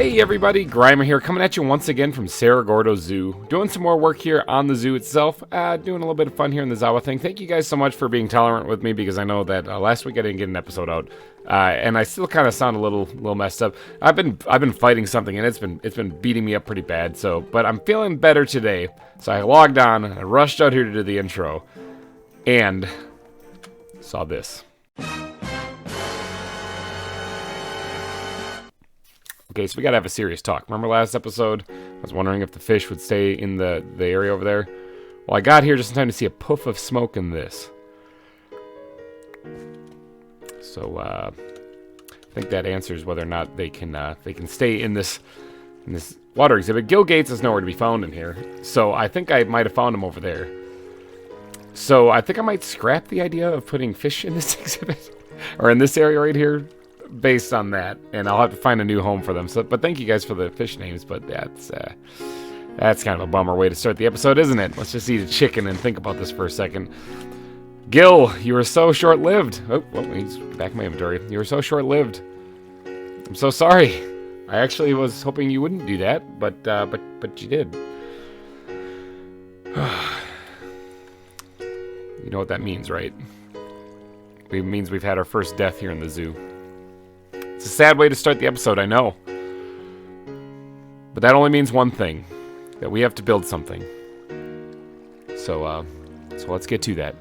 Hey everybody, GReimer here, coming at you once again from Cerro Gordo Zoo. Doing some more work here on the zoo itself, doing a little bit of fun here in the ZAWA thing. Thank you guys so much for being tolerant with me, because I know that last week I didn't get an episode out, and I still kind of sound a little messed up. I've been fighting something, and it's been beating me up pretty bad. But I'm feeling better today. So I logged on, and I rushed out here to do the intro, and saw this. Okay, so we gotta have a serious talk. Remember last episode? I was wondering if the fish would stay in the area over there. Well, I got here just in time to see a puff of smoke in this. So, I think that answers whether or not they can stay in this water exhibit. Gil Gates is nowhere to be found in here, so I think I might have found him over there. So I think I might scrap the idea of putting fish in this exhibit, or in this area right here, based on that, and I'll have to find a new home for them. So, but thank you guys for the fish names. But that's kind of a bummer way to start the episode, isn't it? Let's just eat a chicken and think about this for a second. Gil, you were so short-lived. Oh, he's back in my inventory. You were so short-lived. I'm so sorry. I actually was hoping you wouldn't do that, but you did. You know what that means, right? It means we've had our first death here in the zoo. It's a sad way to start the episode, I know. But that only means one thing. That we have to build something. So let's get to that.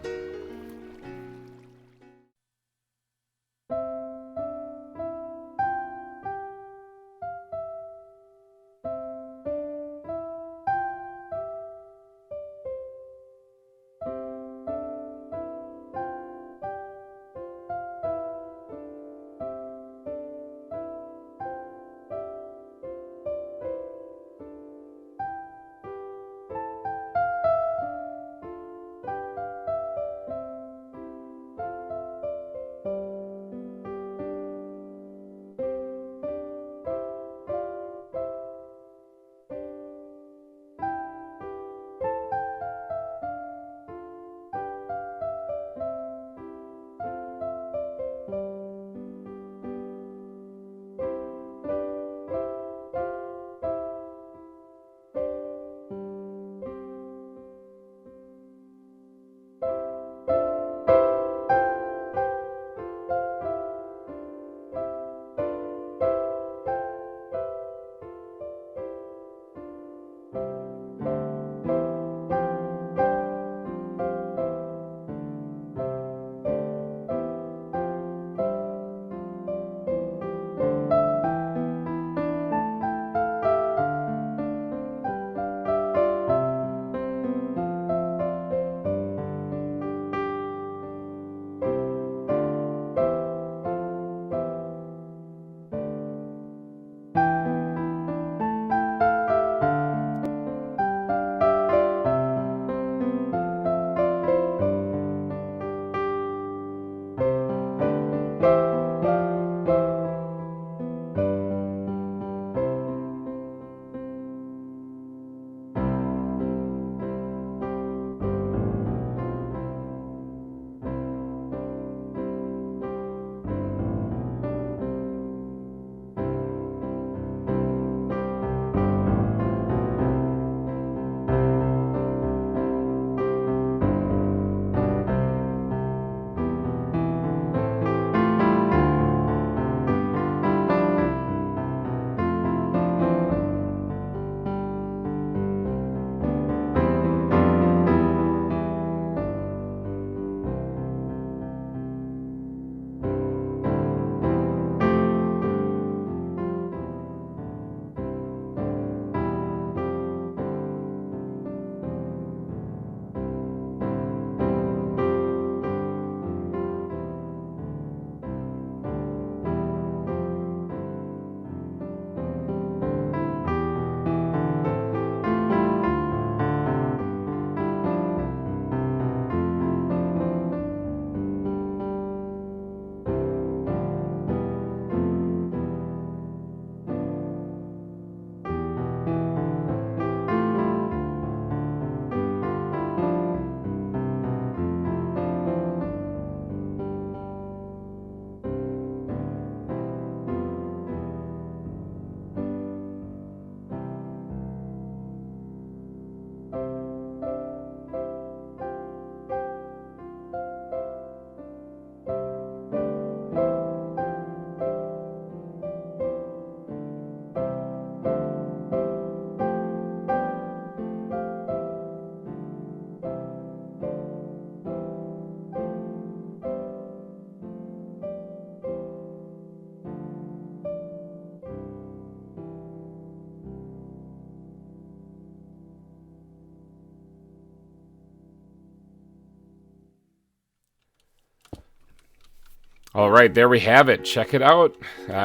All right, there we have it. Check it out.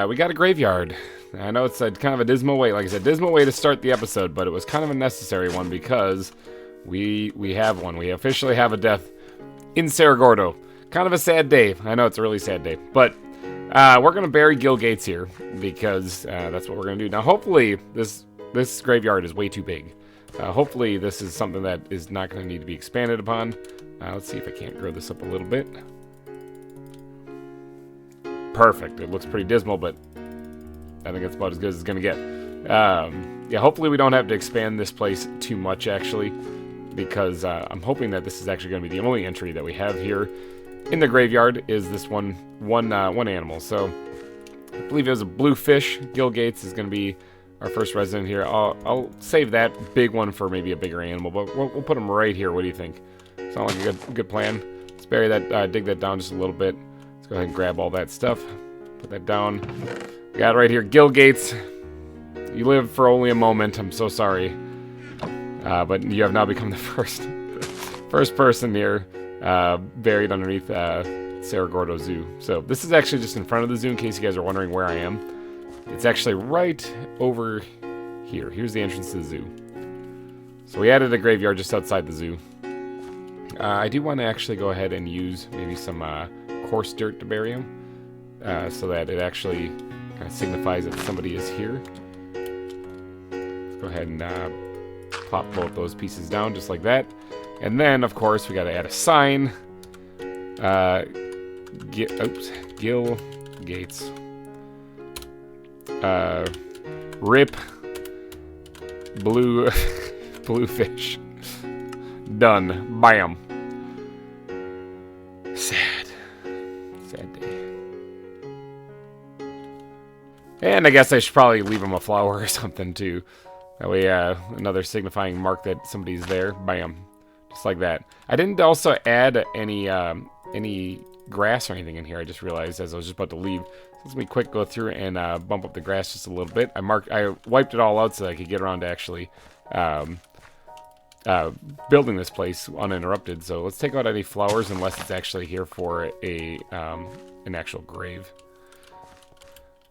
We got a graveyard. I know it's a kind of a dismal way, like I said, dismal way to start the episode, but it was kind of a necessary one because we have one. We officially have a death in Cerro Gordo. Kind of a sad day. I know it's a really sad day, but we're gonna bury Gil Gates here because that's what we're gonna do. Now, hopefully, this graveyard is way too big. Hopefully, this is something that is not gonna need to be expanded upon. Let's see if I can't grow this up a little bit. Perfect. It looks pretty dismal, but I think that's about as good as it's gonna get. Yeah, hopefully we don't have to expand this place too much, actually, because I'm hoping that this is actually going to be the only entry that we have here in the graveyard is this one animal. So I believe it was a blue fish. Gil Gates is going to be our first resident here. I'll save that big one for maybe a bigger animal, but we'll put him right here. What do you think? Sound like a good plan? Let's bury that, dig that down just a little bit. Let's go ahead and grab all that stuff. Put that down. We got it right here. Gil Gates, you live for only a moment. I'm so sorry. But you have now become the first person here buried underneath Cerro Gordo Zoo. So this is actually just in front of the zoo in case you guys are wondering where I am. It's actually right over here. Here's the entrance to the zoo. So we added a graveyard just outside the zoo. I do want to actually go ahead and use maybe some coarse dirt to bury him so that it actually kind of signifies that somebody is here. Let's go ahead and plop both those pieces down just like that. And then, of course, we got to add a sign. Gil Gates. Rip. Blue fish. Done. Bam. Sad day. And I guess I should probably leave him a flower or something too. That way, another signifying mark that somebody's there. Bam. Just like that. I didn't also add any grass or anything in here. I just realized as I was just about to leave. So let me quick go through and bump up the grass just a little bit. I wiped it all out so that I could get around to actually building this place uninterrupted. So let's take out any flowers unless it's actually here for an actual grave.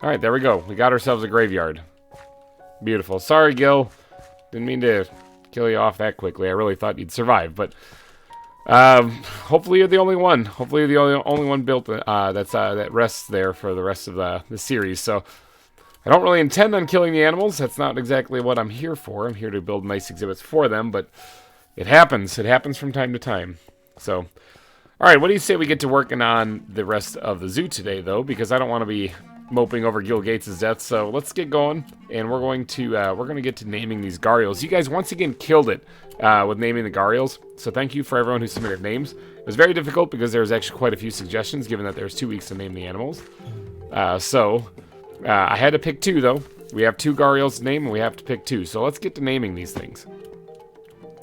All right, there we go. We got ourselves a graveyard. Beautiful. Sorry, Gil. Didn't mean to kill you off that quickly. I really thought you'd survive, but hopefully you're the only one. Hopefully you're the only one built that rests there for the rest of the series. So I don't really intend on killing the animals. That's not exactly what I'm here for. I'm here to build nice exhibits for them, but it happens. It happens from time to time. So, all right, what do you say we get to working on the rest of the zoo today, though? Because I don't want to be moping over Gil Gates' death. So let's get going, and we're going to get to naming these Gharials. You guys once again killed it with naming the Gharials. So thank you for everyone who submitted names. It was very difficult because there was actually quite a few suggestions, given that there's 2 weeks to name the animals. I had to pick 2, though. We have 2 Gharials to name, and we have to pick 2. So let's get to naming these things.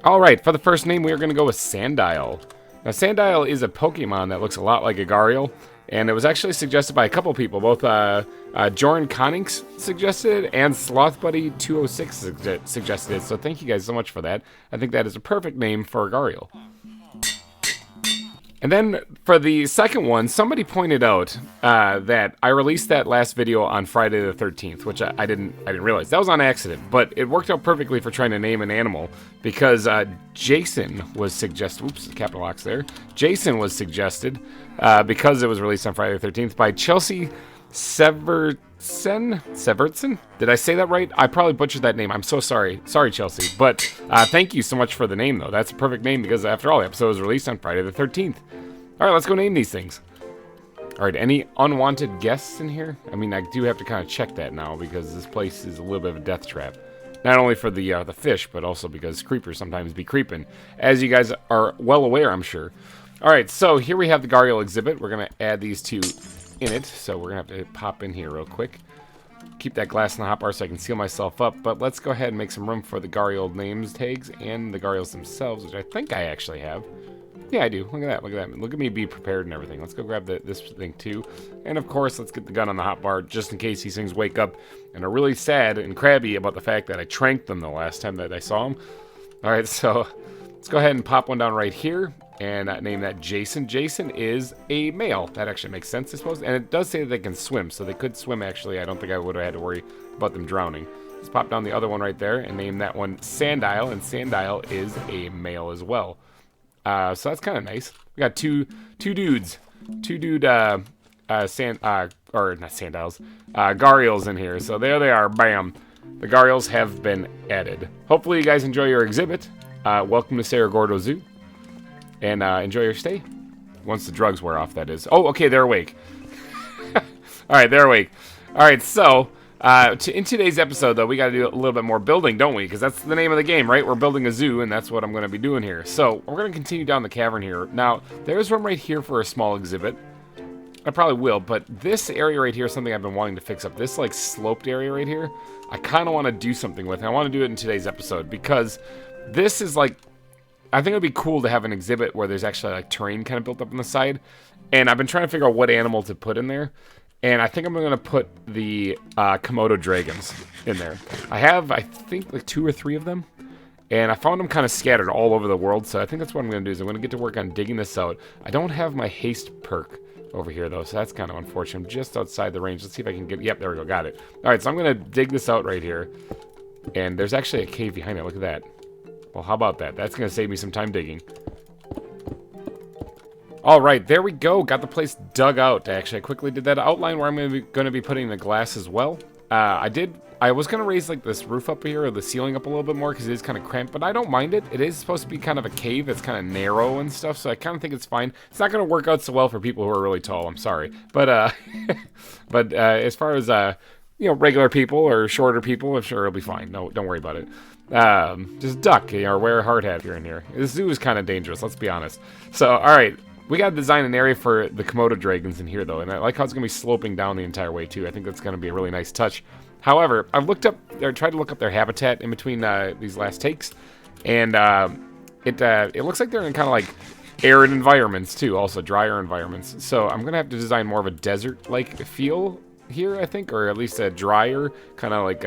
All right, for the first name, we are going to go with Sandile. Now, Sandile is a Pokemon that looks a lot like a Gharial, and it was actually suggested by a couple people. Both Joran Connings suggested it, and SlothBuddy206 suggested it. So thank you guys so much for that. I think that is a perfect name for a Gharial. And then for the second one, somebody pointed out that I released that last video on Friday the 13th, which I didn't realize. That was on accident, but it worked out perfectly for trying to name an animal because Jason was suggested. Oops, capital X there. Jason was suggested because it was released on Friday the 13th by Chelsea Severtson? Did I say that right? I probably butchered that name. I'm so sorry. Sorry, Chelsea. But thank you so much for the name, though. That's a perfect name because, after all, the episode was released on Friday the 13th. All right, let's go name these things. All right, any unwanted guests in here? I mean, I do have to kind of check that now because this place is a little bit of a death trap. Not only for the fish, but also because creepers sometimes be creeping. As you guys are well aware, I'm sure. All right, so here we have the Gharial exhibit. We're going to add these 2 in it, so we're going to have to pop in here real quick. Keep that glass in the hotbar so I can seal myself up, but let's go ahead and make some room for the Gharial names tags and the Gharials themselves, which I think I actually have. Yeah, I do. Look at that. Look at that. Look at me be prepared and everything. Let's go grab this thing too. And of course, let's get the gun on the hotbar just in case these things wake up and are really sad and crabby about the fact that I tranked them the last time that I saw them. All right, so let's go ahead and pop one down right here. and name that Jason. Jason is a male. That actually makes sense, I suppose. And it does say that they can swim, so they could swim, actually. I don't think I would have had to worry about them drowning. Let's pop down the other one right there and name that one Sandile, and Sandile is a male as well. So that's kind of nice. We got two dudes. Two dude, or not Sandiles, Gharials in here. So there they are, bam. The Gharials have been added. Hopefully you guys enjoy your exhibit. Welcome to Cerro Gordo Zoo. And enjoy your stay. Once the drugs wear off, that is. Oh, okay, they're awake. Alright, they're awake. Alright, so, in today's episode, though, we got to do a little bit more building, don't we? Because that's the name of the game, right? We're building a zoo, and that's what I'm going to be doing here. So, we're going to continue down the cavern here. Now, there's room right here for a small exhibit. I probably will, but this area right here is something I've been wanting to fix up. This, like, sloped area right here, I kind of want to do something with. And I want to do it in today's episode, because this is, like, I think it would be cool to have an exhibit where there's actually, like, terrain kind of built up on the side. And I've been trying to figure out what animal to put in there. And I think I'm going to put the Komodo dragons in there. I have, I think, like 2 or 3 of them. And I found them kind of scattered all over the world. So I think that's what I'm going to do is I'm going to get to work on digging this out. I don't have my haste perk over here, though. So that's kind of unfortunate. I'm just outside the range. Let's see if I can get... Yep, there we go. Got it. All right, so I'm going to dig this out right here. And there's actually a cave behind it. Look at that. Well, how about that? That's going to save me some time digging. All right, there we go. Got the place dug out. Actually, I quickly did that outline where I'm going to be putting the glass as well. I was going to raise like this roof up here or the ceiling up a little bit more because it is kind of cramped, but I don't mind it. It is supposed to be kind of a cave. It's kind of narrow and stuff, so I kind of think it's fine. It's not going to work out so well for people who are really tall. I'm sorry, but as far as regular people or shorter people, I'm sure it'll be fine. No, don't worry about it. Just duck, or wear a hard hat if you're in here. This zoo is kind of dangerous. Let's be honest. So, all right. We got to design an area for the Komodo dragons in here, though, and I like how it's going to be sloping down the entire way, too. I think that's going to be a really nice touch. However, I've tried to look up their habitat in between these last takes, and it looks like they're in kind of like arid environments, too, also drier environments. So I'm going to have to design more of a desert-like feel here, I think, or at least a drier, kind of like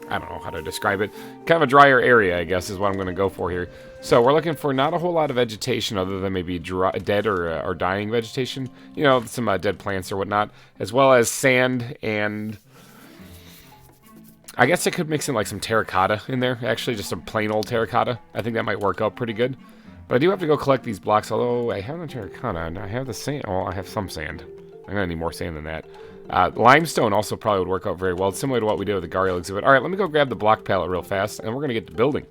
I don't know how to describe it. Kind of a drier area, I guess, is what I'm going to go for here. So we're looking for not a whole lot of vegetation other than maybe dead or dying vegetation. You know, some dead plants or whatnot. As well as sand and... I guess I could mix in like some terracotta in there. Actually, just some plain old terracotta. I think that might work out pretty good. But I do have to go collect these blocks. Although I have the terracotta and I have the sand. Well, I have some sand. I'm going to need more sand than that. Limestone also probably would work out very well. It's similar to what we did with the Gharial exhibit. Alright, let me go grab the block pallet real fast, and we're going to get to building.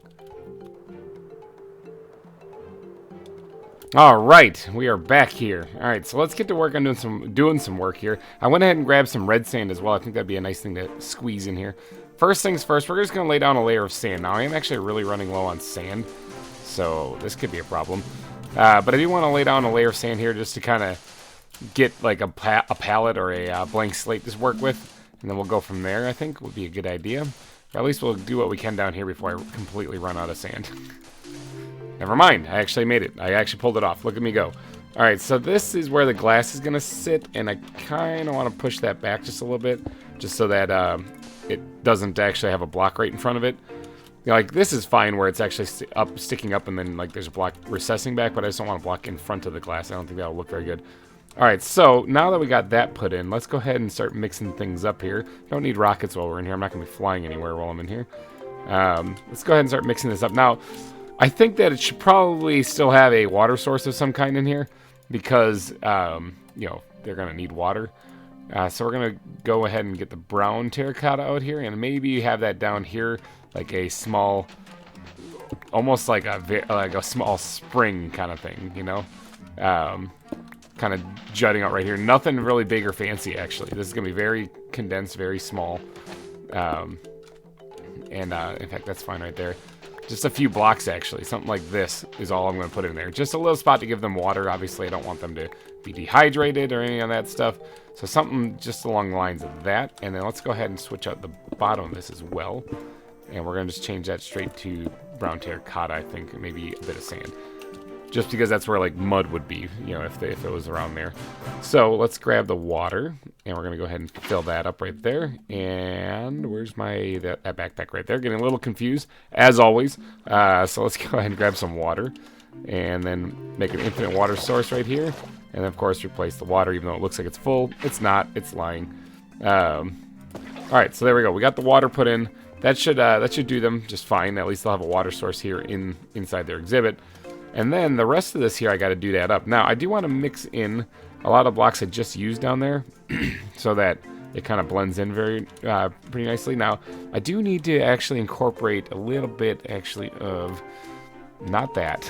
Alright, we are back here. Alright, so let's get to work on doing some work here. I went ahead and grabbed some red sand as well. I think that'd be a nice thing to squeeze in here. First things first, we're just going to lay down a layer of sand. Now, I am actually really running low on sand, so this could be a problem. But I do want to lay down a layer of sand here just to kind of get like a palette or a blank slate to work with, and then we'll go from there. I think would be a good idea, or at least we'll do what we can down here before I completely run out of sand. Never mind, I actually made it. I actually pulled it off. Look at me go. Alright, so this is where the glass is gonna sit, and I kind of want to push that back just a little bit, just so that it doesn't actually have a block right in front of it. You know, like this is fine where it's actually sticking up and then like there's a block recessing back, but I just don't want to block in front of the glass. I don't think that'll look very good. Alright, so now that we got that put in, let's go ahead and start mixing things up here. Don't need rockets while we're in here. I'm not going to be flying anywhere while I'm in here. Let's go ahead and start mixing this up. Now, I think that it should probably still have a water source of some kind in here because, you know, they're going to need water. So we're going to go ahead and get the brown terracotta out here and maybe have that down here like a small, almost like a small spring kind of thing, you know? Kind of jutting out right here. Nothing really big or fancy, actually. This is going to be very condensed, very small. In fact, that's fine right there. Just a few blocks, actually. Something like this is all I'm going to put in there. Just a little spot to give them water. Obviously, I don't want them to be dehydrated or any of that stuff. So something just along the lines of that. And then let's go ahead and switch out the bottom of this as well. And we're going to just change that straight to brown terracotta, I think. Maybe a bit of sand. Just because that's where like mud would be, you know, if it was around there. So let's grab the water, and we're gonna go ahead and fill that up right there. And where's that backpack right there? Getting a little confused as always. So let's go ahead and grab some water. and then make an infinite water source right here. And then, of course, replace the water, even though it looks like it's full. It's not. It's lying. All right, so there we go. We got the water put in. That should do them just fine. At least they'll have a water source here inside their exhibit. And then the rest of this here, I got to do that up. Now, I do want to mix in a lot of blocks I just used down there so that it kind of blends in pretty nicely. Now, I do need to actually incorporate a little bit, actually, of... Not that.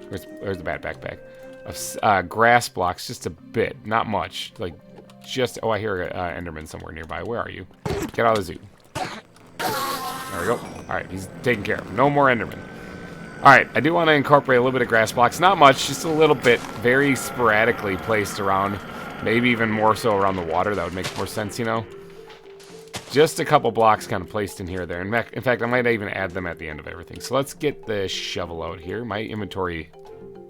Where's the bat backpack? Of grass blocks, just a bit. Not much. Like, just... Oh, I hear an Enderman somewhere nearby. Where are you? Get out of the zoo. There we go. Alright, he's taken care of. No more Enderman. Alright, I do want to incorporate a little bit of grass blocks. Not much, just a little bit. Very sporadically placed around. Maybe even more so around the water. That would make more sense, you know? Just a couple blocks kind of placed in here or there. In fact, I might even add them at the end of everything. So let's get the shovel out here. My inventory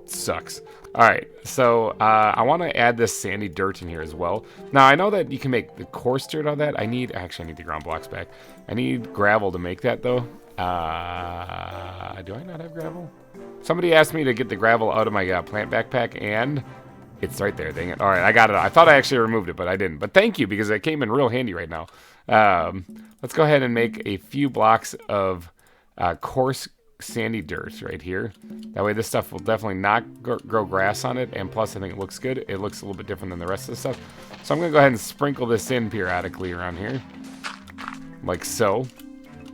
sucks. Alright, so I want to add this sandy dirt in here as well. Now, I know that you can make the coarse dirt out of that. Actually, I need the ground blocks back. I need gravel to make that, though. Do I not have gravel? Somebody asked me to get the gravel out of my plant backpack, and it's right there. Dang it. All right, I got it. I thought I actually removed it, but I didn't. But thank you, because it came in real handy right now. Let's go ahead and make a few blocks of coarse sandy dirt right here. That way this stuff will definitely not grow grass on it, and plus I think it looks good. It looks a little bit different than the rest of the stuff. So I'm going to go ahead and sprinkle this in periodically around here, like so.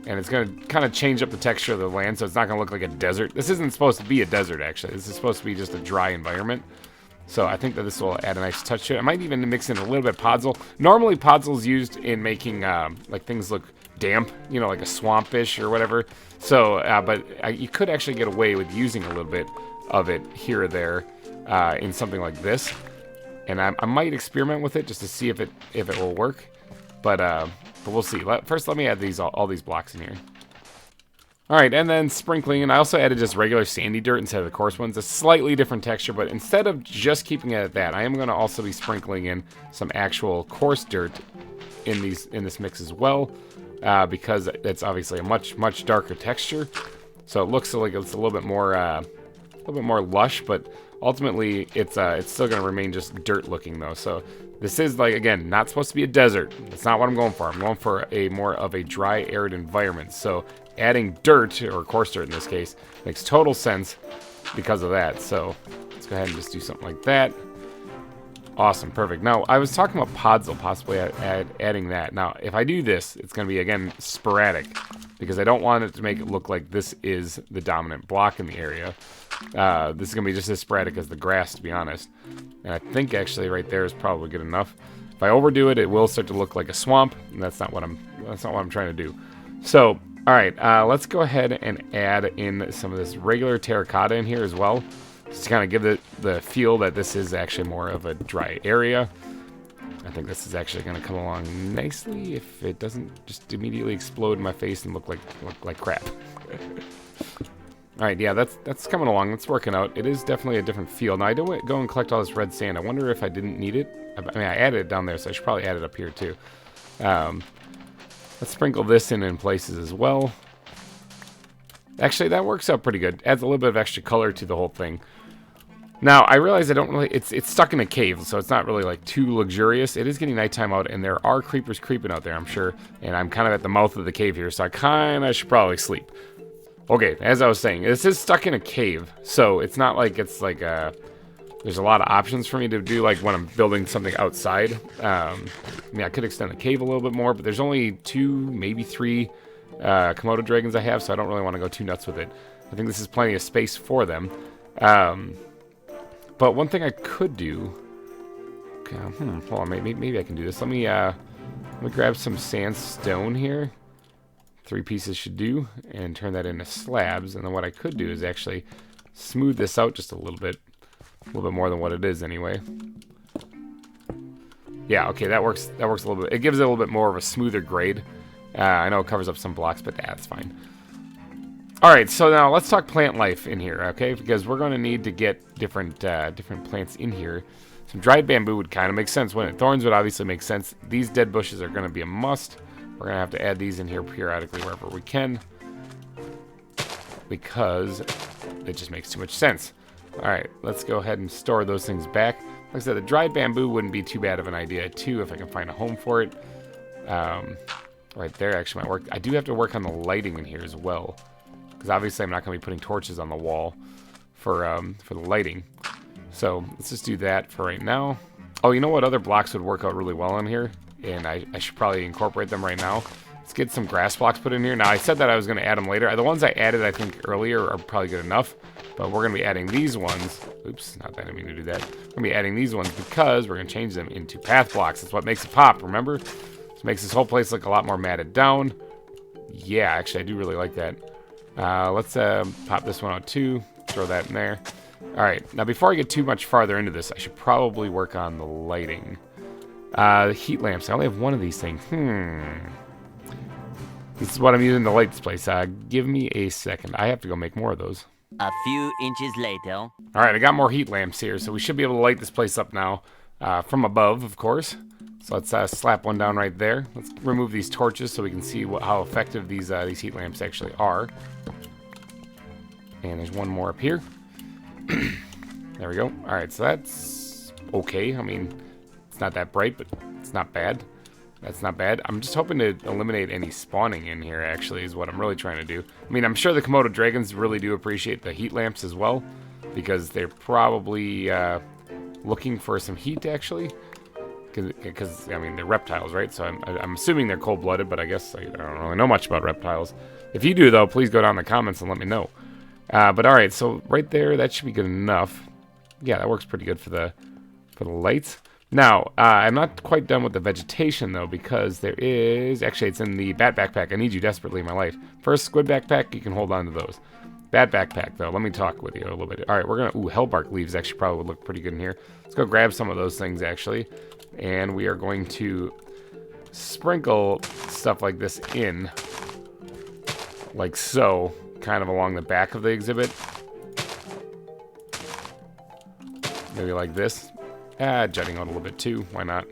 And it's going to kind of change up the texture of the land, so it's not going to look like a desert. This isn't supposed to be a desert, actually. This is supposed to be just a dry environment. So I think that this will add a nice touch to it. I might even mix in a little bit of podzol. Normally, podzol is used in making like things look damp, you know, like a swampish or whatever. So, but you could actually get away with using a little bit of it here or there in something like this. And I might experiment with it just to see if it will work. But we'll see. First, let me add all these blocks in here. All right, and then sprinkling, and I also added just regular sandy dirt instead of the coarse ones. A slightly different texture, but instead of just keeping it at that, I am going to also be sprinkling in some actual coarse dirt in this mix as well, because it's obviously a much darker texture. So it looks like it's a little bit more lush, but ultimately it's still going to remain just dirt looking though. So this is, like, again, not supposed to be a desert. That's not what I'm going for. I'm going for a more of a dry, arid environment. So adding dirt, or coarse dirt in this case, makes total sense because of that. So let's go ahead and just do something like that. Awesome, perfect. Now, I was talking about podzol, possibly adding that. Now, if I do this, it's going to be, again, sporadic, because I don't want it to make it look like this is the dominant block in the area. This is going to be just as sporadic as the grass, to be honest. And I think, actually, right there is probably good enough. If I overdo it, it will start to look like a swamp, and that's not what I'm trying to do. So, all right, let's go ahead and add in some of this regular terracotta in here as well, just to kind of give the feel that this is actually more of a dry area. I think this is actually going to come along nicely if it doesn't just immediately explode in my face and look like crap. All right, yeah, that's coming along. That's working out. It is definitely a different feel. Now, I don't go and collect all this red sand. I wonder if I didn't need it. I mean, I added it down there, so I should probably add it up here too. Let's sprinkle this in places as well. Actually, that works out pretty good. Adds a little bit of extra color to the whole thing. Now, I realize I don't really... It's stuck in a cave, so it's not really, like, too luxurious. It is getting nighttime out, and there are creepers creeping out there, I'm sure. And I'm kind of at the mouth of the cave here, so I kind of should probably sleep. Okay, as I was saying, this is stuck in a cave, so it's not like it's like there's a lot of options for me to do, like when I'm building something outside. I mean, I could extend the cave a little bit more, but there's only 2, maybe 3 Komodo dragons I have, so I don't really want to go too nuts with it. I think this is plenty of space for them. But one thing I could do... Okay, hold on, maybe I can do this. Let me grab some sandstone here. 3 pieces should do, and turn that into slabs. And then what I could do is actually smooth this out just a little bit more than what it is anyway. Yeah, okay, that works a little bit. It gives it a little bit more of a smoother grade. I know it covers up some blocks, but that's fine. All right, so now let's talk plant life in here, okay? Because we're going to need to get different plants in here. Some dried bamboo would kind of make sense, wouldn't it? Thorns would obviously make sense. These dead bushes are going to be a must. We're going to have to add these in here periodically wherever we can, because it just makes too much sense. All right, let's go ahead and store those things back. Like I said, the dried bamboo wouldn't be too bad of an idea too if I can find a home for it. Right there actually might work. I do have to work on the lighting in here as well, because obviously I'm not going to be putting torches on the wall for the lighting. So let's just do that for right now. Oh, you know what other blocks would work out really well in here? And I should probably incorporate them right now. Let's get some grass blocks put in here. Now, I said that I was going to add them later. The ones I added, I think, earlier are probably good enough. But we're going to be adding these ones. Oops, not that I didn't mean to do that. We're going to be adding these ones because we're going to change them into path blocks. That's what makes it pop, remember? This makes this whole place look a lot more matted down. Yeah, actually, I do really like that. Let's pop this one out too. Throw that in there. All right, now before I get too much farther into this, I should probably work on the lighting. Heat lamps. I only have one of these things. This is what I'm using to light this place. Give me a second. I have to go make more of those. A few inches later. All right, I got more heat lamps here, so we should be able to light this place up now from above, of course. So let's slap one down right there. Let's remove these torches so we can see how effective these heat lamps actually are. And there's one more up here. There we go. All right, so that's okay. I mean, it's not that bright, but it's not bad. That's not bad. I'm just hoping to eliminate any spawning in here, actually, is what I'm really trying to do. I mean, I'm sure the Komodo dragons really do appreciate the heat lamps as well, because they're probably looking for some heat, actually. Because, I mean, they're reptiles, right? So I'm assuming they're cold-blooded, but I guess I don't really know much about reptiles. If you do, though, please go down in the comments and let me know. But, all right, so right there, that should be good enough. Yeah, that works pretty good for the lights. Now, I'm not quite done with the vegetation, though, because there is... Actually, it's in the bat backpack. I need you desperately in my life. First, squid backpack, you can hold on to those. Bat backpack, though. Let me talk with you a little bit. All right, we're going to... Ooh, hellbark leaves actually probably would look pretty good in here. Let's go grab some of those things, actually. And we are going to sprinkle stuff like this in. Like so. Kind of along the back of the exhibit. Maybe like this. Jutting out a little bit too. Why not?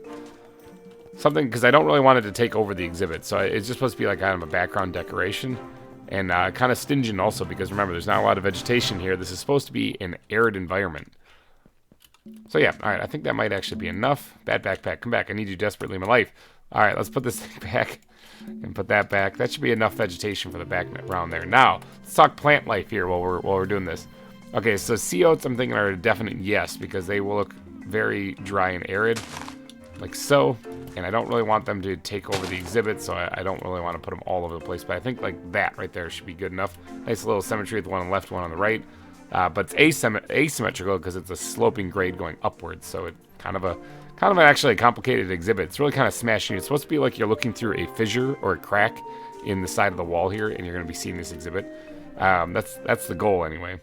Something, because I don't really want it to take over the exhibit. So it's just supposed to be like kind of a background decoration. And kind of stingent also, because remember, there's not a lot of vegetation here. This is supposed to be an arid environment. So yeah, alright, I think that might actually be enough. Bad backpack, come back. I need you desperately in my life. Alright, let's put this thing back and put that back. That should be enough vegetation for the background there. Now, let's talk plant life here while we're doing this. Okay, so sea oats I'm thinking are a definite yes, because they will look very dry and arid, like so. And I don't really want them to take over the exhibit, so I don't really want to put them all over the place. But I think like that right there should be good enough. Nice little symmetry with one on the left, one on the right. But it's asymmetrical because it's a sloping grade going upwards. So it's kind of actually a complicated exhibit. It's really kind of smashing. It's supposed to be like you're looking through a fissure or a crack in the side of the wall here, and you're going to be seeing this exhibit. That's the goal anyway.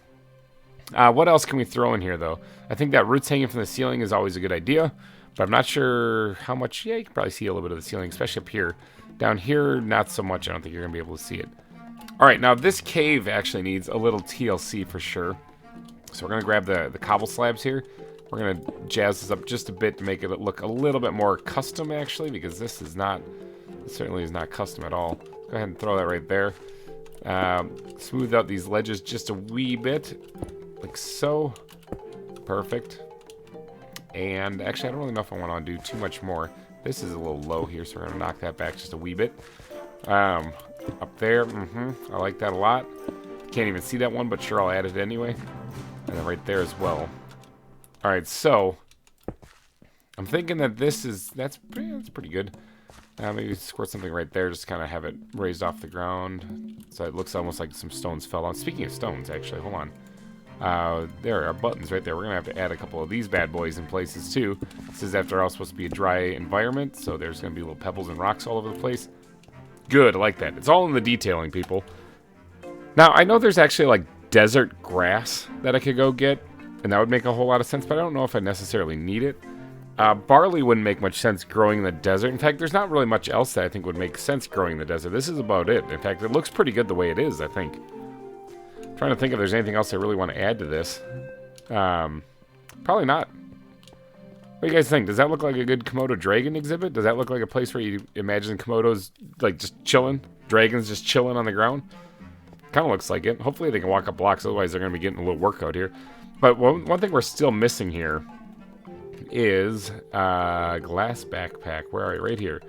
What else can we throw in here, though? I think that roots hanging from the ceiling is always a good idea, but I'm not sure how much. Yeah, you can probably see a little bit of the ceiling, especially up here. Down here, not so much. I don't think you're going to be able to see it. All right, now this cave actually needs a little TLC for sure. So we're going to grab the cobble slabs here. We're going to jazz this up just a bit to make it look a little bit more custom, actually, because this is not, it certainly is not custom at all. Go ahead and throw that right there. Smooth out these ledges just a wee bit. Like so. Perfect. And actually, I don't really know if I want to do too much more. This is a little low here, so we're going to knock that back just a wee bit. Up there, I like that a lot. Can't even see that one, but sure, I'll add it anyway. And then right there as well. Alright, so I'm thinking that that's pretty good. Maybe squirt something right there, just kind of have it raised off the ground. So it looks almost like some stones fell on. Speaking of stones, actually, hold on. There are buttons right there. We're going to have to add a couple of these bad boys in places too. This is, after all, supposed to be a dry environment, so there's going to be little pebbles and rocks all over the place. Good, I like that. It's all in the detailing, people. Now, I know there's actually like desert grass that I could go get, and that would make a whole lot of sense, but I don't know if I necessarily need it. Barley wouldn't make much sense growing in the desert. In fact, there's not really much else that I think would make sense growing in the desert. This is about it. In fact, it looks pretty good the way it is, I think. I'm trying to think if there's anything else I really want to add to this. Probably not. What do you guys think? Does that look like a good Komodo dragon exhibit? Does that look like a place where you imagine Komodos like just chilling? Dragons just chilling on the ground? Kind of looks like it. Hopefully they can walk up blocks, otherwise they're going to be getting a little workout here. But one thing we're still missing here is glass backpack. Where are we? Right here.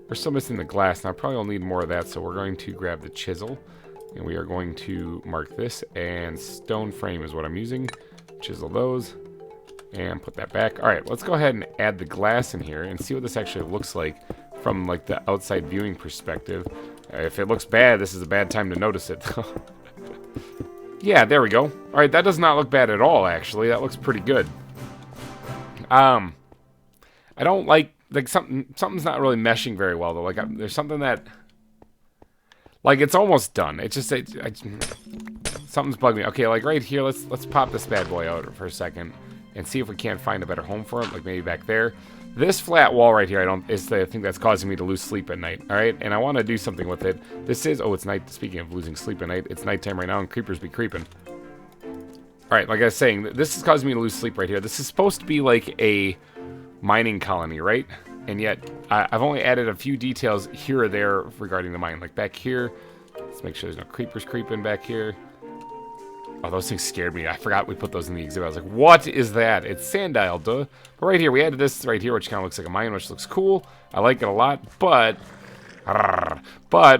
We're still missing the glass. Now, I probably will need more of that, so we're going to grab the chisel. And we are going to mark this, and stone frame is what I'm using. Chisel those, and put that back. All right, let's go ahead and add the glass in here and see what this actually looks like from like the outside viewing perspective. If it looks bad, this is a bad time to notice it. Yeah, there we go. All right, that does not look bad at all, actually. That looks pretty good. I don't like something's not really meshing very well, though. Like, there's something that, like, it's almost done. It's just, something's bugging me. Okay, like right here, let's pop this bad boy out for a second and see if we can't find a better home for it, like maybe back there. This flat wall right here, is the thing that's causing me to lose sleep at night, all right? And I want to do something with it. This is, oh, it's night. Speaking of losing sleep at night, it's nighttime right now, and creepers be creeping. All right, like I was saying, this is causing me to lose sleep right here. This is supposed to be like a mining colony, right? And yet, I've only added a few details here or there regarding the mine. Like back here, let's make sure there's no creepers creeping back here. Oh, those things scared me. I forgot we put those in the exhibit. I was like, what is that? It's sandile, duh. But right here, we added this right here, which kind of looks like a mine, which looks cool. I like it a lot, but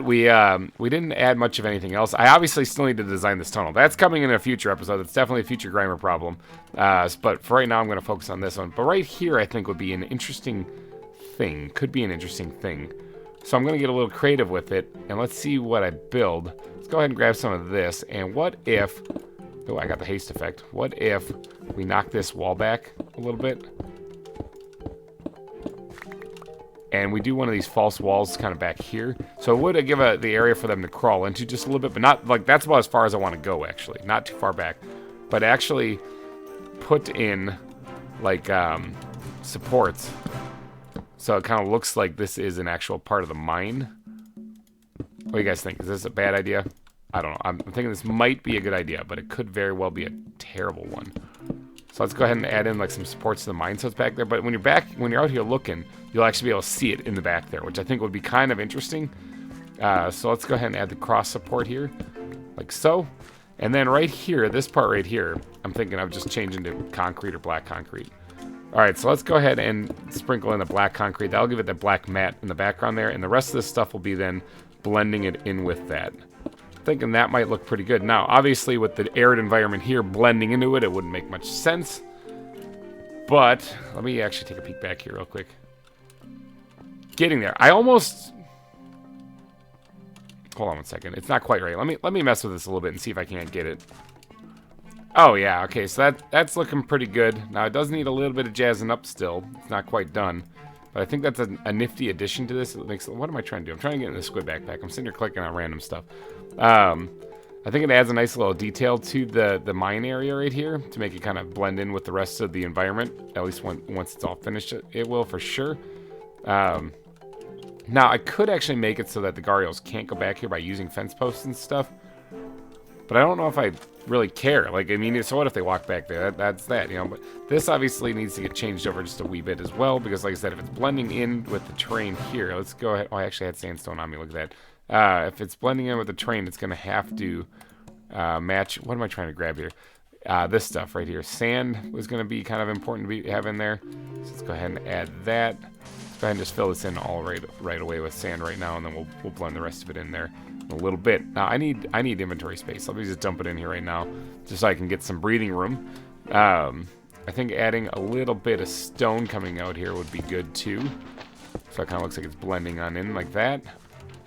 we didn't add much of anything else. I obviously still need to design this tunnel. That's coming in a future episode. It's definitely a future GReimer problem. But for right now, I'm going to focus on this one. But right here, I think would be an interesting thing. Could be an interesting thing. So I'm going to get a little creative with it, and let's see what I build. Let's go ahead and grab some of this, and what if... Oh, I got the haste effect. What if we knock this wall back a little bit? And we do one of these false walls kind of back here. So it would give the area for them to crawl into just a little bit, but not, like, that's about as far as I want to go, actually. Not too far back. But actually put in, like, supports. So it kind of looks like this is an actual part of the mine. What do you guys think? Is this a bad idea? I don't know. I'm thinking this might be a good idea, but it could very well be a terrible one. So let's go ahead and add in like some supports to the mine so it's back there. But when you're out here looking, you'll actually be able to see it in the back there, which I think would be kind of interesting. So let's go ahead and add the cross support here, like so. And then right here, this part right here, I'm thinking of just changing to concrete or black concrete. All right, so let's go ahead and sprinkle in the black concrete. That'll give it the black matte in the background there, and the rest of this stuff will be then blending it in with that. Thinking that might look pretty good. Now, obviously, with the arid environment here blending into it, it wouldn't make much sense. But let me actually take a peek back here real quick. Getting there. I almost... Hold on one second. It's not quite right. Let me mess with this a little bit and see if I can't get it. Oh, yeah. Okay, so that's looking pretty good. Now, it does need a little bit of jazzing up still. It's not quite done. But I think that's a nifty addition to this. It makes... What am I trying to do? I'm trying to get in the squid backpack. I'm sitting here clicking on random stuff. I think it adds a nice little detail to the mine area right here to make it kind of blend in with the rest of the environment. At least once it's all finished, it will for sure. Now, I could actually make it so that the Gargoyles can't go back here by using fence posts and stuff. But I don't know if I really care. Like, I mean, so what if they walk back there? That's that, you know. But this obviously needs to get changed over just a wee bit as well, because like I said, if it's blending in with the terrain here, let's go ahead. Oh, I actually had sandstone on me. Look at that. If it's blending in with the terrain, it's going to have to match. What am I trying to grab here? This stuff right here. Sand was going to be kind of important to have in there. So let's go ahead and add that. Let's go ahead and just fill this in all right away with sand right now, and then we'll blend the rest of it in there a little bit. Now I need inventory space. Let me just dump it in here right now, just so I can get some breathing room. I think adding a little bit of stone coming out here would be good too. So it kind of looks like it's blending on in like that.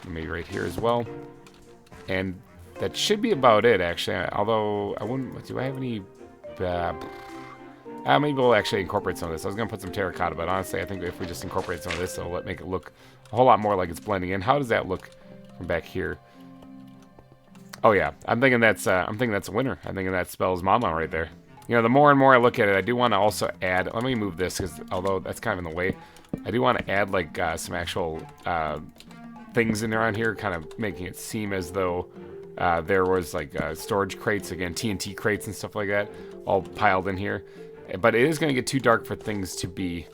Maybe right here as well. And that should be about it, actually. Although I wouldn't. Do I have any? Maybe we'll actually incorporate some of this. I was gonna put some terracotta, but honestly, I think if we just incorporate some of this, it'll make it look a whole lot more like it's blending in. How does that look from back here? Oh yeah, I'm thinking that's a winner. I'm thinking that spells mama right there. You know, the more and more I look at it, I do want to also add. Let me move this because although that's kind of in the way, I do want to add like some actual things in around here, kind of making it seem as though there was like storage crates, again, TNT crates and stuff like that, all piled in here. But it is going to get too dark for things to be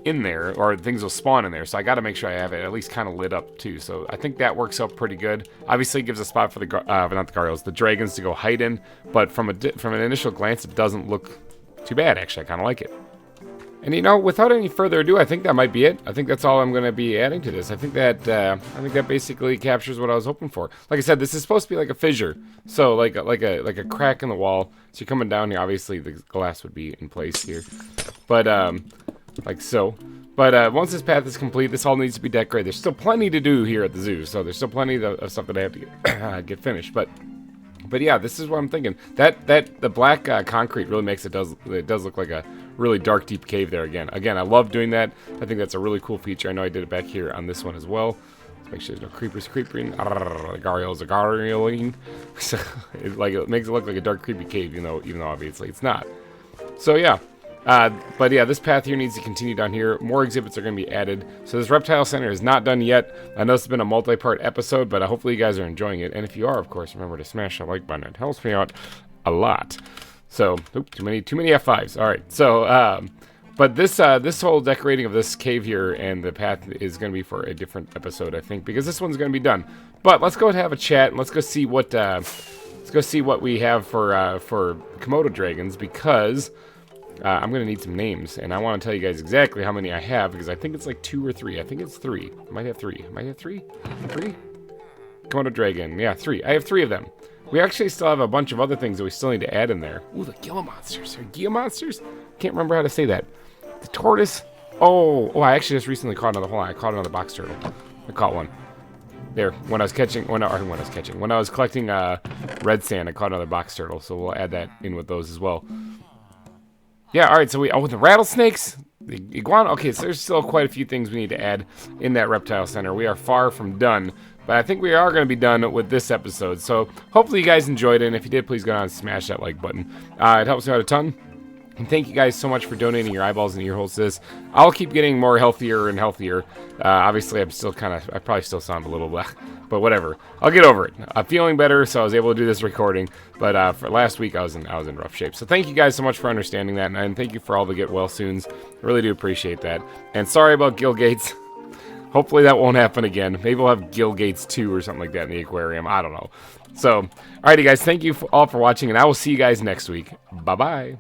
in there, or things will spawn in there. So I got to make sure I have it at least kind of lit up too. So I think that works out pretty good. Obviously, it gives a spot for the not the gargoyles, the dragons to go hide in. But from an initial glance, it doesn't look too bad. Actually, I kind of like it. And you know, without any further ado, I think that might be it. I think that's all I'm going to be adding to this. I think that basically captures what I was hoping for. Like I said, this is supposed to be like a fissure, so like a crack in the wall. So you're coming down here. Obviously, the glass would be in place here, but like so. But once this path is complete, this all needs to be decorated. There's still plenty to do here at the zoo, so there's still plenty of stuff that I have to get finished. But yeah, this is what I'm thinking. That the black concrete really makes it does look like a really dark, deep cave there again. Again, I love doing that. I think that's a really cool feature. I know I did it back here on this one as well. Let's make sure there's no creepers creeping. The gargoyles are gargoyling. So it makes it look like a dark, creepy cave, even though obviously it's not. So yeah. But yeah, this path here needs to continue down here. More exhibits are going to be added. So this reptile center is not done yet. I know it's been a multi-part episode, but hopefully you guys are enjoying it. And if you are, of course, remember to smash that like button. It helps me out a lot. So, too many F5s. All right. So, but this whole decorating of this cave here and the path is going to be for a different episode, I think, because this one's going to be done. But let's go and have a chat and let's go see what we have for Komodo dragons, because I'm going to need some names, and I want to tell you guys exactly how many I have, because I think it's like 2 or 3. I think it's 3. I might have 3. I might have 3? 3? Komodo dragon. Yeah, 3. I have 3 of them. We actually still have a bunch of other things that we still need to add in there. Ooh, the Gila monsters. Are Gila monsters? Can't remember how to say that. The tortoise. Oh, I actually just recently caught another. Hold on, I caught another box turtle. I caught one. There, when I was collecting red sand, I caught another box turtle, so we'll add that in with those as well. Yeah, all right, so the rattlesnakes, the iguana. Okay, so there's still quite a few things we need to add in that reptile center. We are far from done, but I think we are going to be done with this episode. So hopefully you guys enjoyed it, and if you did, please go down and smash that like button. It helps me out a ton. And thank you guys so much for donating your eyeballs and ear holes to this. I'll keep getting more healthier and healthier. Obviously, I probably still sound a little blech, but whatever. I'll get over it. I'm feeling better, so I was able to do this recording. But for last week, I was in rough shape. So thank you guys so much for understanding that, and thank you for all the get well soons. I really do appreciate that. And sorry about Gill Gates. Hopefully that won't happen again. Maybe we'll have Gill Gates 2 or something like that in the aquarium. I don't know. So, alrighty guys, thank you all for watching, and I will see you guys next week. Bye-bye.